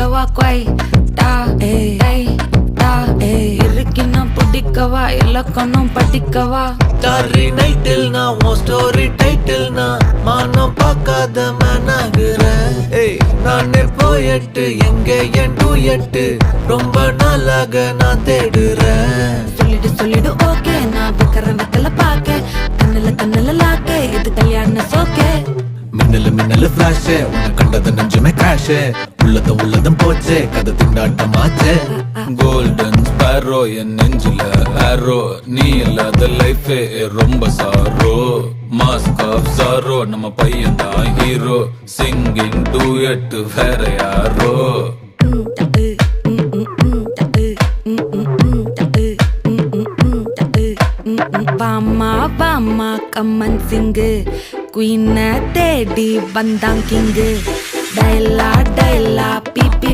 குடிக்கவா குவை டா டை டா இருக்குன்னா பிடிக்கவா இலக்கணம் படிக்கவா ஸ்டாரி நைட்டில் நான் உன் ஸ்டோரி டைட்டில் நான் மானம் பார்க்காத மேனாகிறேன். நானே போயட்டு எங்க என் டூயட்டு ரொம்ப நாளாக நான் தேடுறேன். சொல்லிடு ஓகே நான் வைக்கல பாக்க கண்ணுல லாக்கே இது கல்யாண சோக்கே மின்னலு ஃபிளாஷ் உன்னை கண்டது நெஞ்சுமே கிராஷ் உள்ளதும் போச்சே கதை திண்டாட்டமாச்சே. கோல்டன் ஸ்பேரோ என் நெஞ்சில ஆரோ நீ இல்லாத லைஃபே ரொம்ப சாரோ. மாஸ்க் ஆஃப் சாரோ நம்ம பையன் தான் ஹீரோ சிங்கிங் டூயட் வேற யாரோ. வாமா கம்மன் சிங்கு குயின தேடி வந்தான் கிங்கு டைலா